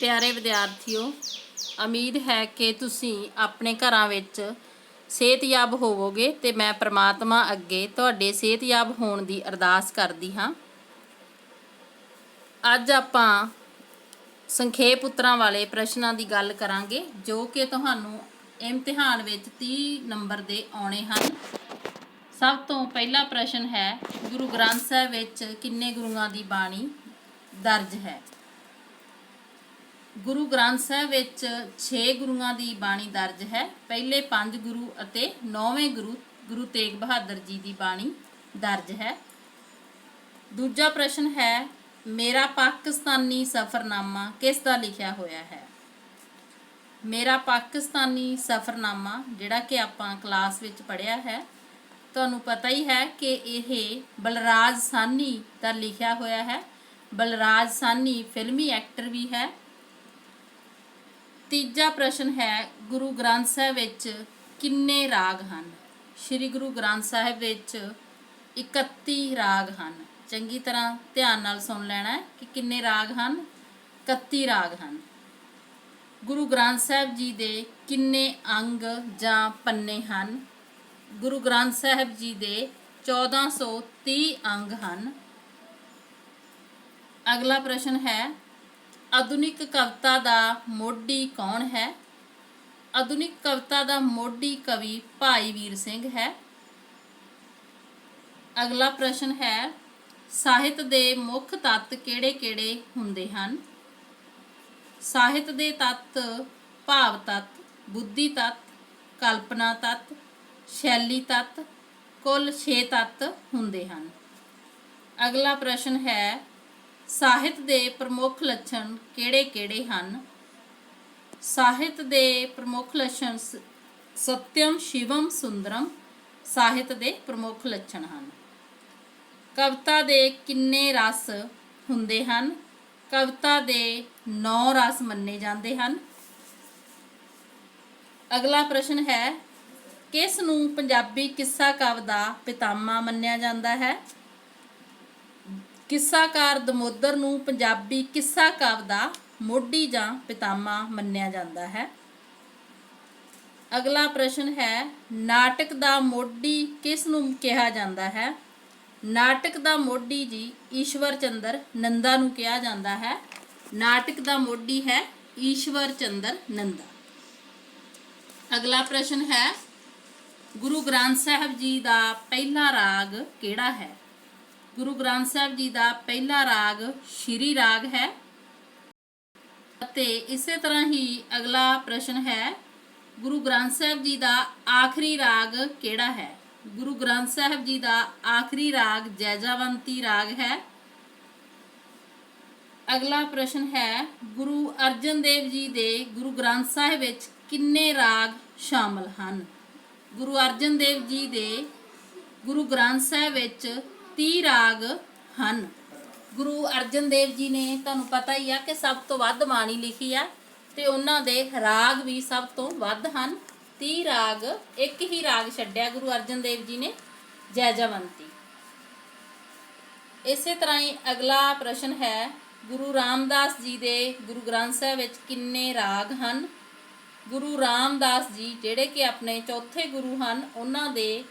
प्यारे विद्यार्थियों, उम्मीद है कि तुसीं अपने घरां विच सेहतयाब होवोगे ते मैं परमात्मा अगे तुहाडे सेहतयाब होण दी अरदास करदी हां। अज आपां संखेप उत्तरां वाले प्रश्नां दी गल करांगे जो कि तुहानूं इम्तिहान विच 30 नंबर दे आउणे हन। सब तो पहला प्रश्न है, गुरु ग्रंथ साहिब विच किन्ने गुरुआं दी बाणी दर्ज है। गुरु ग्रंथ साहिब विच 6 गुरुआं दी बाणी दर्ज है। पहले 5 गुरु अते 9वें गुरु गुरु तेग बहादुर जी की बाणी दर्ज है। दूजा प्रश्न है, मेरा पाकिस्तानी सफ़रनामा किस दा लिखिया होया है। मेरा पाकिस्तानी सफ़रनामा जिहड़ा कि आपां क्लास विच पढ़िया है, तुहानूं पता ही है कि यह बलराज साहनी दा लिखिया होया है। बलराज साहनी फिल्मी एक्टर भी है। तीजा प्रश्न है, गुरु ग्रंथ साहिब विच किन्ने राग हैं। श्री गुरु ग्रंथ साहिब विच 31 राग हैं। चंगी तरह ध्यान नाल सुन लेना है कि किन्ने राग हैं। 31 राग हैं। गुरु ग्रंथ साहिब जी दे किन्ने अंग जां पन्ने हैं। गुरु ग्रंथ साहिब जी दे 1430 अंग हैं। अगला प्रश्न है, आधुनिक कविता का मोढी कौन है। आधुनिक कविता का मोढी कवि भाई वीर सिंह है। अगला प्रश्न है, ਸਾਹਿਤ ਦੇ ਮੁੱਖ ਤੱਤ ਕਿਹੜੇ-ਕਿਹੜੇ ਹੁੰਦੇ ਹਨ। ਸਾਹਿਤ ਦੇ ਤੱਤ ਭਾਵ ਤੱਤ, ਬੁੱਧੀ ਤੱਤ, ਕਲਪਨਾ ਤੱਤ, ਸ਼ੈਲੀ ਤੱਤ, ਕੁੱਲ 6 ਤੱਤ ਹੁੰਦੇ ਹਨ। ਅਗਲਾ ਪ੍ਰਸ਼ਨ ਹੈ, ਸਾਹਿਤ ਦੇ ਪ੍ਰਮੁੱਖ ਲੱਛਣ ਕਿਹੜੇ-ਕਿਹੜੇ ਹਨ। ਸਾਹਿਤ ਦੇ ਪ੍ਰਮੁੱਖ ਲੱਛਣ ਸਤਿਅਮ ਸ਼ਿਵਮ ਸੁੰਦਰਮ ਸਾਹਿਤ ਦੇ ਪ੍ਰਮੁੱਖ ਲੱਛਣ ਹਨ। ਕਵਿਤਾ ਦੇ ਕਿੰਨੇ ਰਸ ਹੁੰਦੇ ਹਨ। ਕਵਿਤਾ ਦੇ 9 ਰਸ ਮੰਨੇ ਜਾਂਦੇ ਹਨ। ਅਗਲਾ ਪ੍ਰਸ਼ਨ ਹੈ, ਕਿਸ ਨੂੰ ਪੰਜਾਬੀ ਕਿੱਸਾ ਕਾਵਿ ਦਾ ਪਿਤਾਮਾ ਮੰਨਿਆ ਜਾਂਦਾ ਹੈ। ਕਿੱਸਾਕਾਰ ਦਮੋਦਰ ਨੂੰ ਪੰਜਾਬੀ ਕਿੱਸਾ ਕਾਵਿ ਦਾ ਮੋਢੀ ਜਾਂ ਪਿਤਾਮਾ ਮੰਨਿਆ ਜਾਂਦਾ ਹੈ। ਅਗਲਾ ਪ੍ਰਸ਼ਨ ਹੈ, ਨਾਟਕ ਦਾ ਮੋਢੀ ਕਿਸ ਨੂੰ ਕਿਹਾ ਜਾਂਦਾ ਹੈ। ਨਾਟਕ ਦਾ ਮੋਢੀ ਜੀ ਈਸ਼ਵਰ ਚੰਦਰ ਨੰਦਾ ਨੂੰ ਕਿਹਾ ਜਾਂਦਾ ਹੈ। ਨਾਟਕ ਦਾ ਮੋਢੀ ਹੈ ਈਸ਼ਵਰ ਚੰਦਰ ਨੰਦਾ। ਅਗਲਾ ਪ੍ਰਸ਼ਨ ਹੈ, ਗੁਰੂ ਗ੍ਰੰਥ ਸਾਹਿਬ ਜੀ ਦਾ ਪਹਿਲਾ ਰਾਗ ਕਿਹੜਾ ਹੈ। ਗੁਰੂ ਗ੍ਰੰਥ ਸਾਹਿਬ ਜੀ ਦਾ ਪਹਿਲਾ ਰਾਗ ਸ਼੍ਰੀ ਰਾਗ ਹੈ। ਅਤੇ ਇਸੇ ਤਰ੍ਹਾਂ ਹੀ ਅਗਲਾ ਪ੍ਰਸ਼ਨ ਹੈ, ਗੁਰੂ ਗ੍ਰੰਥ ਸਾਹਿਬ ਜੀ ਦਾ ਆਖਰੀ ਰਾਗ ਕਿਹੜਾ ਹੈ। ਗੁਰੂ ਗ੍ਰੰਥ ਸਾਹਿਬ ਜੀ ਦਾ ਆਖਰੀ ਰਾਗ ਜੈਜਾਵੰਤੀ ਰਾਗ ਹੈ। ਅਗਲਾ ਪ੍ਰਸ਼ਨ ਹੈ, ਗੁਰੂ ਅਰਜਨ ਦੇਵ ਜੀ ਦੇ ਗੁਰੂ ਗ੍ਰੰਥ ਸਾਹਿਬ ਵਿੱਚ ਕਿੰਨੇ ਰਾਗ ਸ਼ਾਮਲ ਹਨ। ਗੁਰੂ ਅਰਜਨ ਦੇਵ ਜੀ ਦੇ ਗੁਰੂ ਗ੍ਰੰਥ ਸਾਹਿਬ ਵਿੱਚ 30 ਰਾਗ ਹਨ। ਗੁਰੂ ਅਰਜਨ ਦੇਵ ਜੀ ਨੇ ਤੁਹਾਨੂੰ ਪਤਾ ਹੀ ਆ ਕਿ ਸਭ ਤੋਂ ਵੱਧ ਬਾਣੀ ਲਿਖੀ ਆ ਤੇ ਉਹਨਾਂ ਦੇ ਰਾਗ ਵੀ ਸਭ ਤੋਂ ਵੱਧ ਹਨ। 30 ਰਾਗ, ਇੱਕ ਹੀ ਰਾਗ ਛੱਡਿਆ ਗੁਰੂ ਅਰਜਨ ਦੇਵ ਜੀ ਨੇ, ਜੈਜਾਵੰਤੀ। ਇਸੇ ਤਰ੍ਹਾਂ ਹੀ ਅਗਲਾ ਪ੍ਰਸ਼ਨ ਹੈ, ਗੁਰੂ ਰਾਮਦਾਸ ਜੀ ਦੇ ਗੁਰੂ ਗ੍ਰੰਥ ਸਾਹਿਬ ਵਿੱਚ ਕਿੰਨੇ ਰਾਗ ਹਨ। ਗੁਰੂ ਰਾਮਦਾਸ ਜੀ ਜਿਹੜੇ ਕਿ ਆਪਣੇ ਚੌਥੇ ਗੁਰੂ ਹਨ, ਉਹਨਾਂ ਦੇ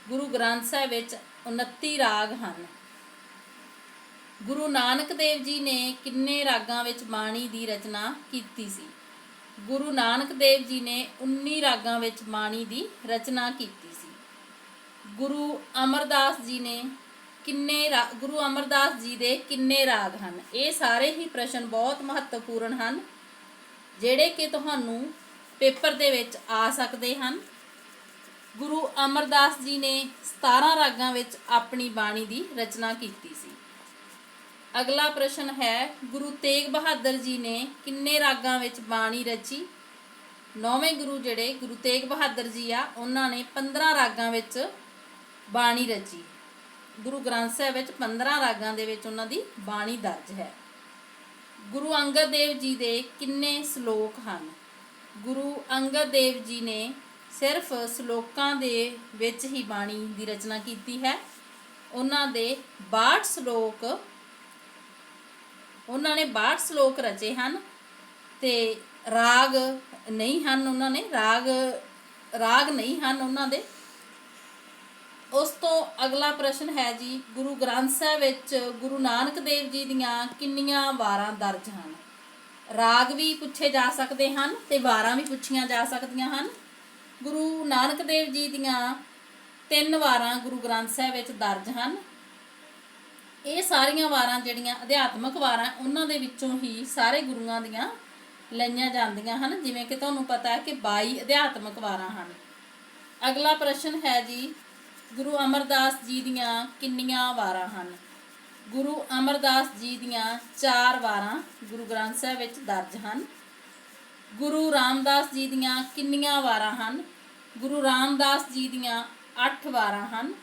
ਗੁਰੂ ਗ੍ਰੰਥ ਸਾਹਿਬ ਵਿੱਚ 29 ਰਾਗ ਹਨ। ਗੁਰੂ ਨਾਨਕ ਦੇਵ ਜੀ ਨੇ ਕਿੰਨੇ ਰਾਗਾਂ ਵਿੱਚ ਬਾਣੀ ਦੀ ਰਚਨਾ ਕੀਤੀ ਸੀ। ਗੁਰੂ ਨਾਨਕ ਦੇਵ ਜੀ ਨੇ 19 ਰਾਗਾਂ ਵਿੱਚ ਬਾਣੀ ਦੀ ਰਚਨਾ ਕੀਤੀ ਸੀ। ਗੁਰੂ ਅਮਰਦਾਸ ਜੀ ਨੇ ਗੁਰੂ ਅਮਰਦਾਸ ਜੀ ਦੇ ਕਿੰਨੇ ਰਾਗ ਹਨ। ਇਹ ਸਾਰੇ ਹੀ ਪ੍ਰਸ਼ਨ ਬਹੁਤ ਮਹੱਤਵਪੂਰਨ ਹਨ ਜਿਹੜੇ ਕਿ ਤੁਹਾਨੂੰ ਪੇਪਰ ਦੇ ਵਿੱਚ ਆ ਸਕਦੇ ਹਨ। ਗੁਰੂ ਅਮਰਦਾਸ ਜੀ ਨੇ 17 ਰਾਗਾਂ ਵਿੱਚ ਆਪਣੀ ਬਾਣੀ ਦੀ ਰਚਨਾ ਕੀਤੀ ਸੀ। ਅਗਲਾ ਪ੍ਰਸ਼ਨ ਹੈ, ਗੁਰੂ ਤੇਗ ਬਹਾਦਰ ਜੀ ਨੇ ਕਿੰਨੇ ਰਾਗਾਂ ਵਿੱਚ ਬਾਣੀ ਰਚੀ। 9ਵੇਂ ਗੁਰੂ ਜਿਹੜੇ ਗੁਰੂ ਤੇਗ ਬਹਾਦਰ ਜੀ ਆ, ਉਹਨਾਂ ਨੇ 15 ਰਾਗਾਂ ਵਿੱਚ ਬਾਣੀ ਰਚੀ। ਗੁਰੂ ਗ੍ਰੰਥ ਸਾਹਿਬ ਵਿੱਚ 15 ਰਾਗਾਂ ਦੇ ਵਿੱਚ ਉਹਨਾਂ ਦੀ ਬਾਣੀ ਦਰਜ ਹੈ। ਗੁਰੂ ਅੰਗਦ ਦੇਵ ਜੀ ਦੇ ਕਿੰਨੇ ਸ਼ਲੋਕ ਹਨ। ਗੁਰੂ ਅੰਗਦ ਦੇਵ ਜੀ ਨੇ ਸਿਰਫ ਸ਼ਲੋਕਾਂ ਦੇ ਵਿੱਚ ਹੀ ਬਾਣੀ ਦੀ ਰਚਨਾ ਕੀਤੀ ਹੈ। ਉਹਨਾਂ ਦੇ 62 ਸ਼ਲੋਕ ਉਹਨਾਂ ਨੇ 62 ਸ਼ਲੋਕ ਰਚੇ ਹਨ। ਤੇ ਰਾਗ ਨਹੀਂ ਹਨ ਉਹਨਾਂ ਨੇ, ਰਾਗ ਨਹੀਂ ਹਨ ਉਹਨਾਂ ਦੇ। ਉਸ ਤੋਂ ਅਗਲਾ ਪ੍ਰਸ਼ਨ ਹੈ ਜੀ, ਗੁਰੂ ਗ੍ਰੰਥ ਸਾਹਿਬ ਵਿੱਚ ਗੁਰੂ ਨਾਨਕ ਦੇਵ ਜੀ ਦੀਆਂ ਕਿੰਨੀਆਂ ਵਾਰਾਂ ਦਰਜ ਹਨ? ਰਾਗ ਵੀ ਪੁੱਛੇ ਜਾ ਸਕਦੇ ਹਨ ਤੇ ਵਾਰਾਂ ਵੀ ਪੁੱਛੀਆਂ ਜਾ ਸਕਦੀਆਂ ਹਨ। ਗੁਰੂ ਨਾਨਕ ਦੇਵ ਜੀ ਦੀਆਂ 3 ਵਾਰਾਂ ਗੁਰੂ ਗ੍ਰੰਥ ਸਾਹਿਬ ਵਿੱਚ ਦਰਜ ਹਨ। ਇਹ ਸਾਰੀਆਂ ਵਾਰਾਂ ਜਿਹੜੀਆਂ ਅਧਿਆਤਮਕ ਵਾਰਾਂ ਉਹਨਾਂ ਦੇ ਵਿੱਚੋਂ ਹੀ ਸਾਰੇ ਗੁਰੂਆਂ ਦੀਆਂ ਲਈਆਂ ਜਾਂਦੀਆਂ ਹਨ, ਜਿਵੇਂ ਕਿ ਤੁਹਾਨੂੰ ਪਤਾ ਹੈ ਕਿ 22 ਅਧਿਆਤਮਕ ਵਾਰਾਂ ਹਨ। ਅਗਲਾ ਪ੍ਰਸ਼ਨ ਹੈ ਜੀ, ਗੁਰੂ ਅਮਰਦਾਸ ਜੀ ਦੀਆਂ ਕਿੰਨੀਆਂ ਵਾਰਾਂ ਹਨ? ਗੁਰੂ ਅਮਰਦਾਸ ਜੀ ਦੀਆਂ 4 ਵਾਰਾਂ ਗੁਰੂ ਗ੍ਰੰਥ ਸਾਹਿਬ ਵਿੱਚ ਦਰਜ ਹਨ। ਗੁਰੂ ਰਾਮਦਾਸ ਜੀ ਦੀਆਂ ਕਿੰਨੀਆਂ ਵਾਰਾਂ ਹਨ? ਗੁਰੂ ਰਾਮਦਾਸ ਜੀ ਦੀਆਂ 8 ਵਾਰਾਂ ਹਨ।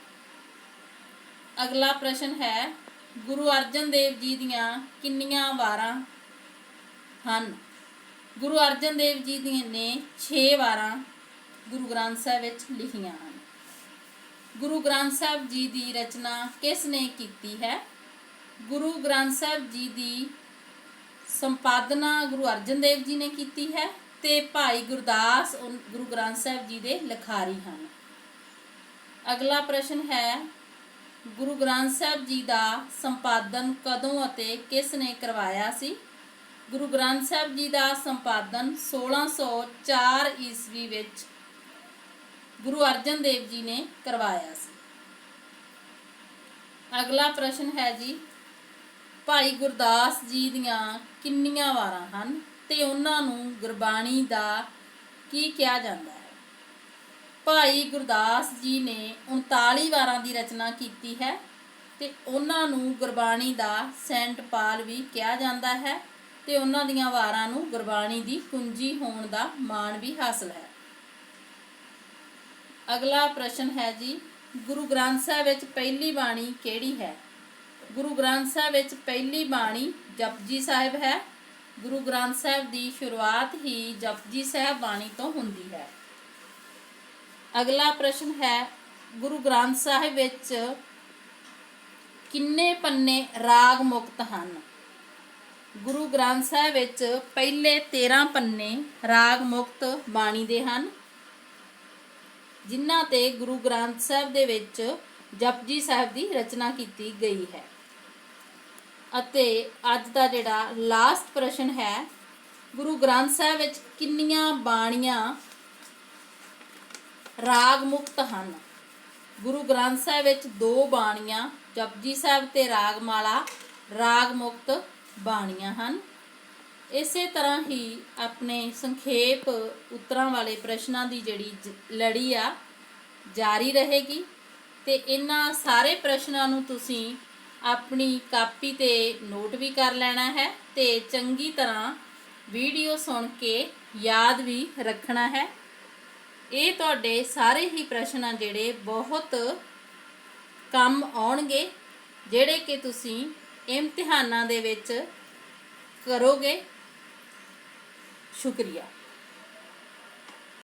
ਅਗਲਾ ਪ੍ਰਸ਼ਨ ਹੈ, ਗੁਰੂ ਅਰਜਨ ਦੇਵ ਜੀ ਦੀਆਂ ਕਿੰਨੀਆਂ ਵਾਰਾਂ ਹਨ? ਗੁਰੂ ਅਰਜਨ ਦੇਵ ਜੀ ਨੇ 6 ਵਾਰਾਂ ਗੁਰੂ ਗ੍ਰੰਥ ਸਾਹਿਬ ਵਿੱਚ ਲਿਖੀਆਂ ਹਨ। ਗੁਰੂ ਗ੍ਰੰਥ ਸਾਹਿਬ ਜੀ ਦੀ ਰਚਨਾ ਕਿਸ ਨੇ ਕੀਤੀ ਹੈ? ਗੁਰੂ ਗ੍ਰੰਥ ਸਾਹਿਬ ਜੀ ਦੀ ਸੰਪਾਦਨਾ ਗੁਰੂ ਅਰਜਨ ਦੇਵ ਜੀ ਨੇ ਕੀਤੀ ਹੈ ਤੇ ਭਾਈ ਗੁਰਦਾਸ ਗੁਰੂ ਗ੍ਰੰਥ ਸਾਹਿਬ ਜੀ ਦੇ ਲਿਖਾਰੀ ਹਨ। ਅਗਲਾ ਪ੍ਰਸ਼ਨ ਹੈ, ਗੁਰੂ ਗ੍ਰੰਥ ਸਾਹਿਬ ਜੀ ਦਾ ਸੰਪਾਦਨ ਕਦੋਂ ਅਤੇ ਕਿਸ ਨੇ ਕਰਵਾਇਆ ਸੀ? ਗੁਰੂ ਗ੍ਰੰਥ ਸਾਹਿਬ ਜੀ ਦਾ ਸੰਪਾਦਨ 1604 ਈਸਵੀ ਵਿੱਚ ਗੁਰੂ ਅਰਜਨ ਦੇਵ ਜੀ ਨੇ ਕਰਵਾਇਆ ਸੀ। ਅਗਲਾ ਪ੍ਰਸ਼ਨ ਹੈ ਜੀ, ਭਾਈ ਗੁਰਦਾਸ ਜੀ ਦੀਆਂ ਕਿੰਨੀਆਂ ਵਾਰਾਂ ਹਨ ਤੇ ਉਹਨਾਂ ਨੂੰ ਗੁਰਬਾਣੀ ਦਾ ਕੀ ਕਿਹਾ ਜਾਂਦਾ ਹੈ? ਭਾਈ ਗੁਰਦਾਸ ਜੀ ਨੇ 39 ਵਾਰਾਂ ਦੀ ਰਚਨਾ ਕੀਤੀ ਹੈ ਤੇ ਉਹਨਾਂ ਨੂੰ ਗੁਰਬਾਣੀ ਦਾ ਸੈਂਟ ਪਾਲ ਵੀ ਕਿਹਾ ਜਾਂਦਾ ਹੈ ਤੇ ਉਹਨਾਂ ਦੀਆਂ ਵਾਰਾਂ ਨੂੰ ਗੁਰਬਾਣੀ ਦੀ ਕੁੰਜੀ ਹੋਣ ਦਾ ਮਾਣ ਵੀ ਹਾਸਲ ਹੈ। ਅਗਲਾ ਪ੍ਰਸ਼ਨ ਹੈ ਜੀ, ਗੁਰੂ ਗ੍ਰੰਥ ਸਾਹਿਬ ਵਿੱਚ ਪਹਿਲੀ ਬਾਣੀ ਕਿਹੜੀ ਹੈ? ਗੁਰੂ ਗ੍ਰੰਥ ਸਾਹਿਬ ਵਿੱਚ ਪਹਿਲੀ ਬਾਣੀ ਜਪਜੀ ਸਾਹਿਬ ਹੈ। ਗੁਰੂ ਗ੍ਰੰਥ ਸਾਹਿਬ ਦੀ ਸ਼ੁਰੂਆਤ ਹੀ ਜਪਜੀ ਸਾਹਿਬ ਬਾਣੀ ਤੋਂ ਹੁੰਦੀ ਹੈ। ਅਗਲਾ ਪ੍ਰਸ਼ਨ ਹੈ, ਗੁਰੂ ਗ੍ਰੰਥ ਸਾਹਿਬ ਵਿੱਚ ਕਿੰਨੇ ਪੰਨੇ ਰਾਗ ਮੁਕਤ ਹਨ? ਗੁਰੂ ਗ੍ਰੰਥ ਸਾਹਿਬ ਵਿੱਚ ਪਹਿਲੇ 13 ਪੰਨੇ ਰਾਗ ਮੁਕਤ ਬਾਣੀ ਦੇ ਹਨ, ਜਿਨ੍ਹਾਂ ਤੇ ਗੁਰੂ ਗ੍ਰੰਥ ਸਾਹਿਬ ਦੇ ਵਿੱਚ ਜਪਜੀ ਸਾਹਿਬ ਦੀ ਰਚਨਾ ਕੀਤੀ ਗਈ ਹੈ। ਅਤੇ ਅੱਜ ਦਾ ਜਿਹੜਾ ਲਾਸਟ ਪ੍ਰਸ਼ਨ ਹੈ, ਗੁਰੂ ਗ੍ਰੰਥ ਸਾਹਿਬ ਵਿੱਚ ਕਿੰਨੀਆਂ ਬਾਣੀਆਂ ਰਾਗ ਮੁਕਤ ਹਨ? ਗੁਰੂ ਗ੍ਰੰਥ ਸਾਹਿਬ ਵਿੱਚ 2 ਬਾਣੀਆਂ ਜਪਜੀ ਸਾਹਿਬ ਤੇ ਰਾਗਮਾਲਾ ਰਾਗ ਮੁਕਤ ਬਾਣੀਆਂ ਹਨ। ਇਸੇ ਤਰ੍ਹਾਂ ਹੀ ਆਪਣੇ ਸੰਖੇਪ ਉੱਤਰਾਂ ਵਾਲੇ ਪ੍ਰਸ਼ਨਾਂ ਦੀ ਜਿਹੜੀ ਲੜੀ ਆ ਜਾਰੀ ਰਹੇਗੀ ਤੇ ਇਹਨਾਂ ਸਾਰੇ ਪ੍ਰਸ਼ਨਾਂ ਨੂੰ ਤੁਸੀਂ ਆਪਣੀ ਕਾਪੀ ਤੇ ਨੋਟ ਵੀ ਕਰ ਲੈਣਾ ਹੈ ਤੇ ਚੰਗੀ ਤਰ੍ਹਾਂ ਵੀਡੀਓ ਸੁਣ ਕੇ ਯਾਦ ਵੀ ਰੱਖਣਾ ਹੈ। ਇਹ ਤੁਹਾਡੇ ਸਾਰੇ ਹੀ ਪ੍ਰਸ਼ਨ ਆ ਜਿਹੜੇ ਬਹੁਤ ਕੰਮ ਆਉਣਗੇ, ਜਿਹੜੇ ਕਿ ਤੁਸੀਂ ਇਮਤਿਹਾਨਾਂ ਦੇ ਵਿੱਚ ਕਰੋਗੇ। ਸ਼ੁਕਰੀਆ।